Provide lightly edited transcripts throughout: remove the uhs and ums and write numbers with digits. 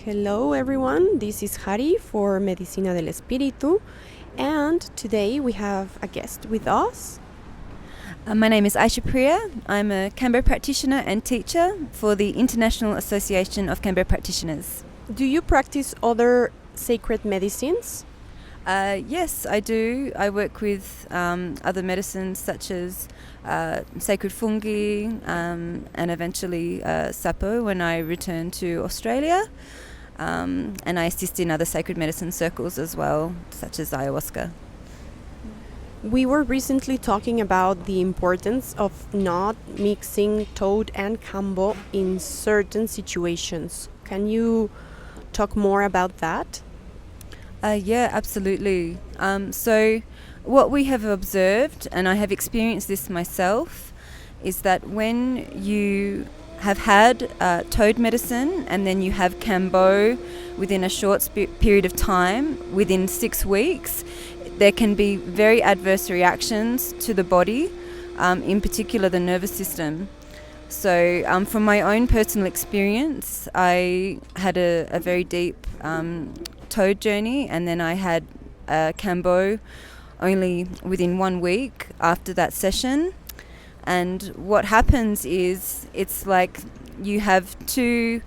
Hello everyone, this is Hari for Medicina del Espíritu, and today we have a guest with us. My name is Aisha Priya. I'm a Kambo practitioner and teacher for the International Association of Kambo Practitioners. Do you practice other sacred medicines? Yes, I do. I work with other medicines such as sacred fungi and eventually sapo when I return to Australia. And I assist in other sacred medicine circles as well, such as ayahuasca. We were recently talking about the importance of not mixing toad and Kambo in certain situations. Can you talk more about that? Yeah, absolutely. So what we have observed, and I have experienced this myself, is that when you have had toad medicine and then you have Kambo within a short period of time, within 6 weeks, there can be very adverse reactions to the body, in particular the nervous system. So from my own personal experience, I had a very deep toad journey, and then I had Kambo only within 1 week after that session. And what happens is it's like you have two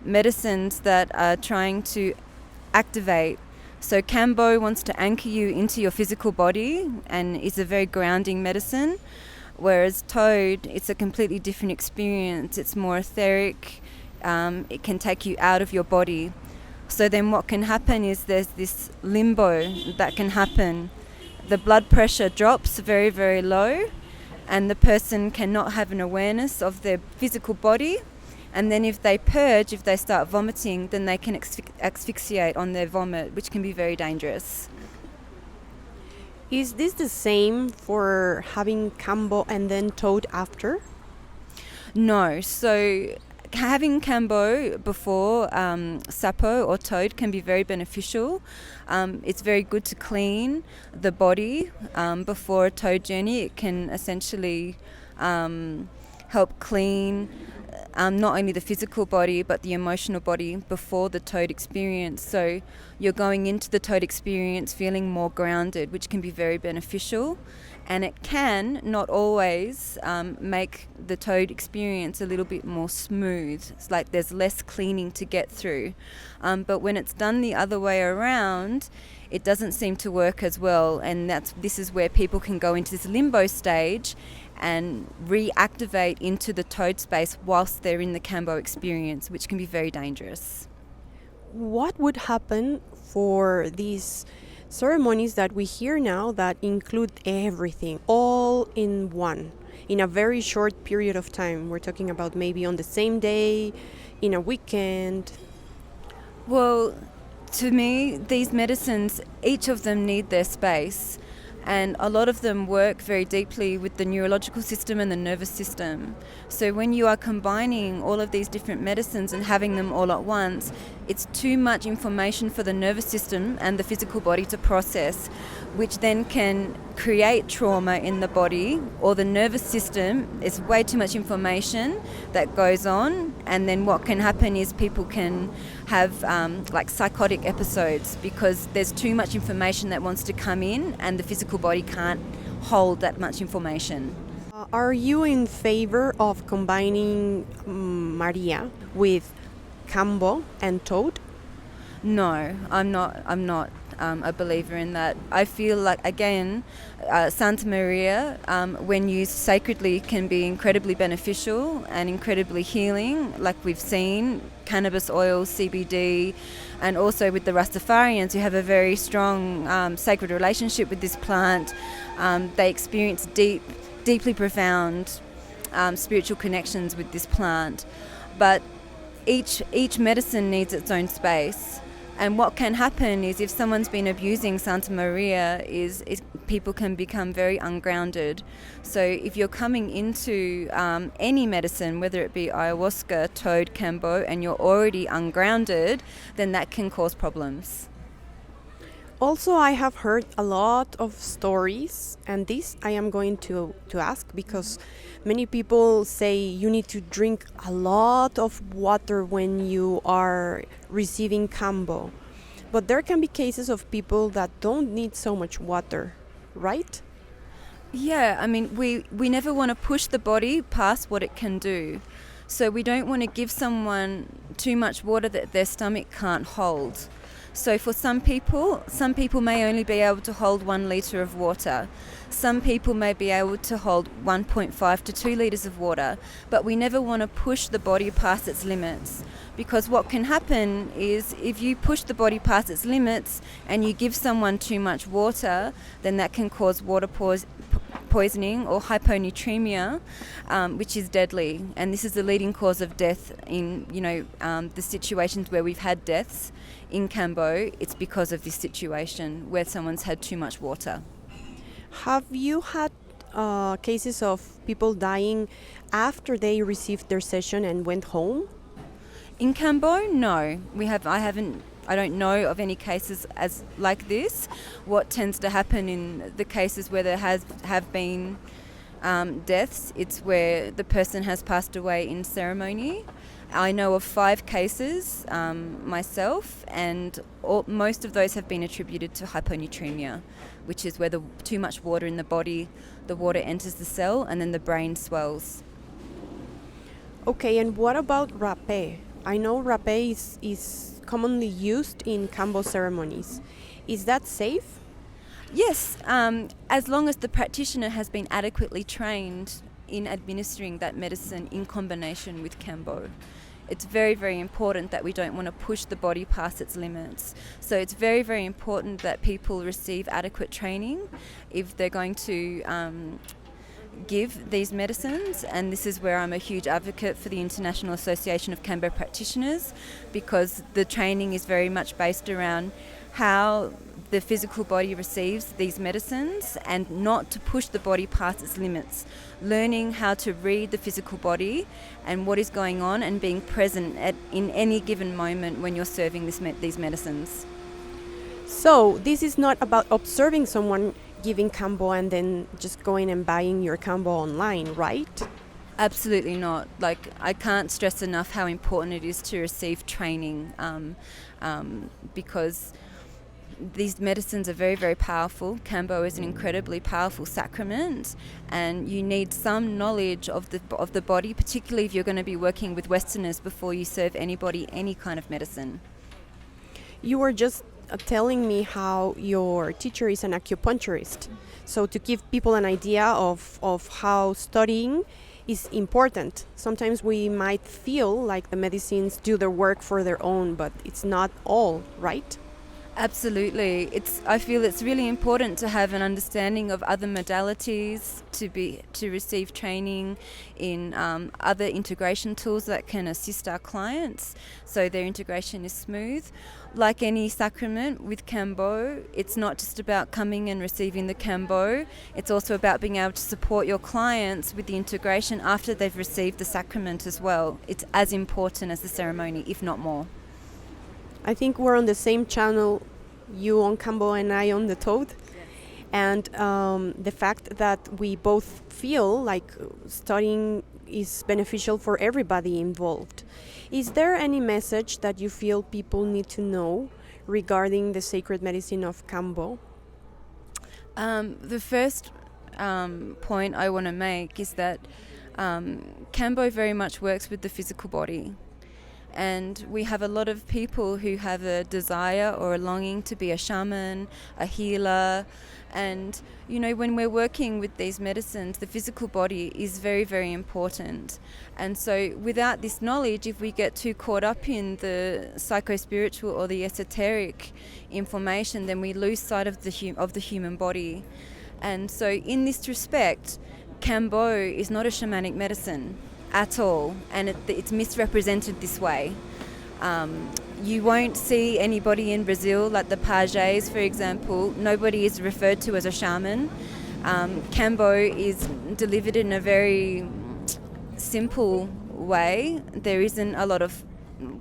medicines that are trying to activate. So Kambo wants to anchor you into your physical body and is a very grounding medicine, whereas toad, it's a completely different experience. It's more etheric. It can take you out of your body. So then what can happen is there's this limbo that can happen. The blood pressure drops very, very low, and the person cannot have an awareness of their physical body. And then if they purge, if they start vomiting, then they can asphyxiate on their vomit, which can be very dangerous. Is this the same for having Kambo and then toad after? No. So having Kambo before sapo or toad can be very beneficial. It's very good to clean the body before a toad journey. It can essentially help clean not only the physical body but the emotional body before the toad experience. So you're going into the toad experience feeling more grounded, which can be very beneficial. And it can not always make the toad experience a little bit more smooth. It's like there's less cleaning to get through. But when it's done the other way around, it doesn't seem to work as well. And this is where people can go into this limbo stage and reactivate into the toad space whilst they're in the Kambo experience, which can be very dangerous. What would happen for these ceremonies that we hear now that include everything, all in one, in a very short period of time? We're talking about maybe on the same day, in a weekend. Well, to me, these medicines, each of them need their space. And a lot of them work very deeply with the neurological system and the nervous system. So when you are combining all of these different medicines and having them all at once, it's too much information for the nervous system and the physical body to process, which then can create trauma in the body, or the nervous system is way too much information that goes on. And then what can happen is people can have like psychotic episodes because there's too much information that wants to come in and the physical body can't hold that much information. Are you in favor of combining Marya with Kambo and toad? No, I'm not a believer in that. I feel like, again, Santa Maria, when used sacredly, can be incredibly beneficial and incredibly healing, like we've seen, cannabis oil, CBD, and also with the Rastafarians who have a very strong sacred relationship with this plant. They experience deeply profound spiritual connections with this plant. But each medicine needs its own space. And what can happen is if someone's been abusing Santa Maria is people can become very ungrounded. So if you're coming into any medicine, whether it be ayahuasca, toad, Kambo, and you're already ungrounded, then that can cause problems. Also, I have heard a lot of stories, and this I am going to ask because many people say you need to drink a lot of water when you are receiving Kambo. But there can be cases of people that don't need so much water, right? Yeah, I mean, we never want to push the body past what it can do. So we don't want to give someone too much water that their stomach can't hold. So for some people may only be able to hold 1 litre of water. Some people may be able to hold 1.5 to 2 litres of water, but we never want to push the body past its limits, because what can happen is if you push the body past its limits and you give someone too much water, then that can cause water poisoning or hyponatremia, which is deadly, and this is the leading cause of death in the situations where we've had deaths in Kambo. It's because of this situation where someone's had too much water. Have you had cases of people dying after they received their session and went home? In Kambo, no. I don't know of any cases as like this. What tends to happen in the cases where there have been deaths, it's where the person has passed away in ceremony. I know of 5 cases myself, and most of those have been attributed to hyponatremia, which is where too much water in the body, the water enters the cell and then the brain swells. Okay, and what about rapé? I know rapé is commonly used in Kambo ceremonies. Is that safe? Yes, as long as the practitioner has been adequately trained in administering that medicine in combination with Kambo. It's very, very important that we don't want to push the body past its limits. So it's very, very important that people receive adequate training if they're going to give these medicines, and this is where I'm a huge advocate for the International Association of Kambo Practitioners, because the training is very much based around how the physical body receives these medicines and not to push the body past its limits, learning how to read the physical body and what is going on and being present in any given moment when you're serving these medicines. So this is not about observing someone giving Kambo and then just going and buying your Kambo online, right? Absolutely not. I can't stress enough how important it is to receive training, because these medicines are very, very powerful. Kambo is an incredibly powerful sacrament, and you need some knowledge of the body, particularly if you're going to be working with Westerners before you serve anybody any kind of medicine. You were just telling me how your teacher is an acupuncturist. So to give people an idea of how studying is important. Sometimes we might feel like the medicines do their work for their own, but it's not all, right? Absolutely. I feel it's really important to have an understanding of other modalities, to receive training in other integration tools that can assist our clients so their integration is smooth. Like any sacrament with Kambo, it's not just about coming and receiving the Kambo, it's also about being able to support your clients with the integration after they've received the sacrament as well. It's as important as the ceremony, if not more. I think we're on the same channel, you on Kambo and I on the Toad. Yes. And the fact that we both feel like studying is beneficial for everybody involved. Is there any message that you feel people need to know regarding the sacred medicine of Kambo? The first point I want to make is that Kambo very much works with the physical body. And we have a lot of people who have a desire or a longing to be a shaman, a healer. And, when we're working with these medicines, the physical body is very, very important. And so without this knowledge, if we get too caught up in the psycho-spiritual or the esoteric information, then we lose sight of the human body. And so in this respect, Kambo is not a shamanic medicine at all, and it's misrepresented this way. You won't see anybody in Brazil, like the pages, for example. Nobody is referred to as a shaman. Kambo is delivered in a very simple way. There isn't a lot of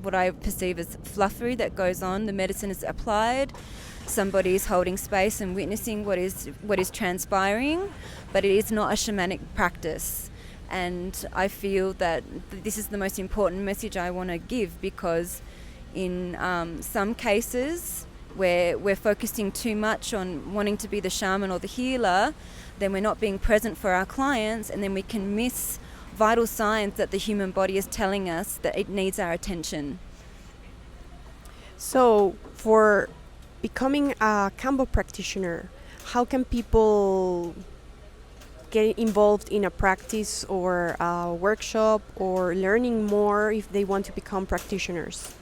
what I perceive as fluffery that goes on. The medicine is applied, somebody is holding space and witnessing what is transpiring, but it is not a shamanic practice. And I feel that this is the most important message I want to give, because in some cases where we're focusing too much on wanting to be the shaman or the healer, then we're not being present for our clients, and then we can miss vital signs that the human body is telling us that it needs our attention. So, for becoming a Kambo practitioner, how can people get involved in a practice or a workshop or learning more if they want to become practitioners?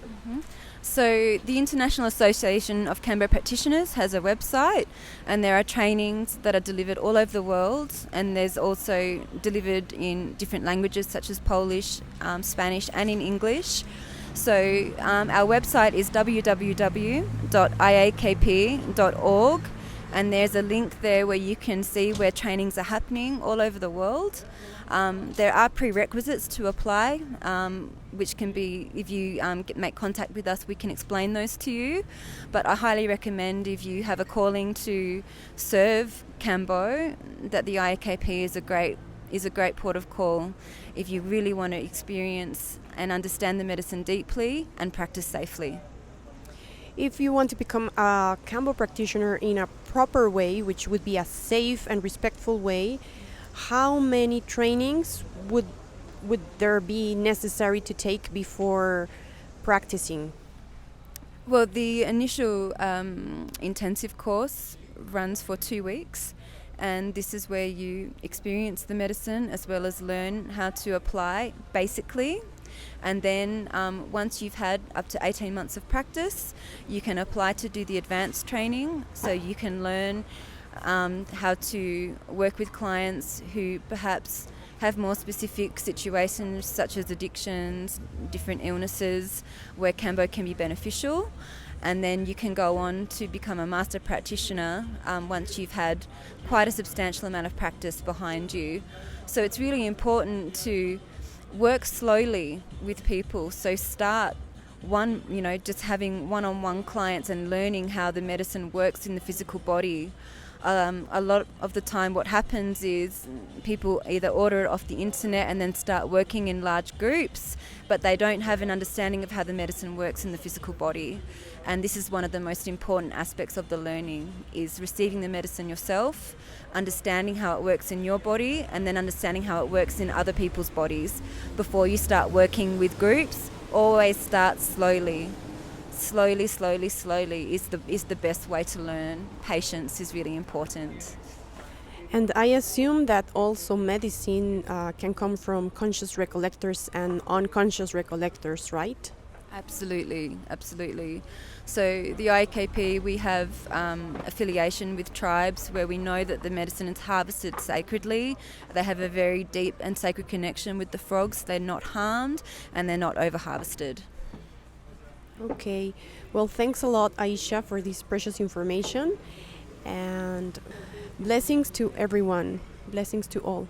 So the International Association of Kambo Practitioners has a website, and there are trainings that are delivered all over the world, and there's also delivered in different languages such as Polish, Spanish and in English. So our website is www.iakp.org, and there's a link there where you can see where trainings are happening all over the world. There are prerequisites to apply, which can be, if you make contact with us, we can explain those to you. But I highly recommend, if you have a calling to serve Kambo, that the IAKP is a great port of call if you really want to experience and understand the medicine deeply and practice safely. If you want to become a Kambo practitioner in a proper way, which would be a safe and respectful way, how many trainings would there be necessary to take before practicing? Well, the initial intensive course runs for 2 weeks, and this is where you experience the medicine as well as learn how to apply basically. And then once you've had up to 18 months of practice, you can apply to do the advanced training, so you can learn how to work with clients who perhaps have more specific situations such as addictions, different illnesses, where Kambo can be beneficial. And then you can go on to become a master practitioner once you've had quite a substantial amount of practice behind you. So it's really important to work slowly with people. So start just having one-on-one clients and learning how the medicine works in the physical body. A lot of the time what happens is people either order it off the internet and then start working in large groups, but they don't have an understanding of how the medicine works in the physical body. And this is one of the most important aspects of the learning, is receiving the medicine yourself, understanding how it works in your body, and then understanding how it works in other people's bodies before you start working with groups. Always start slowly. Slowly is the best way to learn. Patience is really important. And I assume that also medicine can come from conscious recollectors and unconscious recollectors, right? Absolutely. So the IKP, we have affiliation with tribes where we know that the medicine is harvested sacredly. They have a very deep and sacred connection with the frogs. They're not harmed and they're not over-harvested. Okay, well, thanks a lot, Aisha, for this precious information, and blessings to everyone. Blessings to all.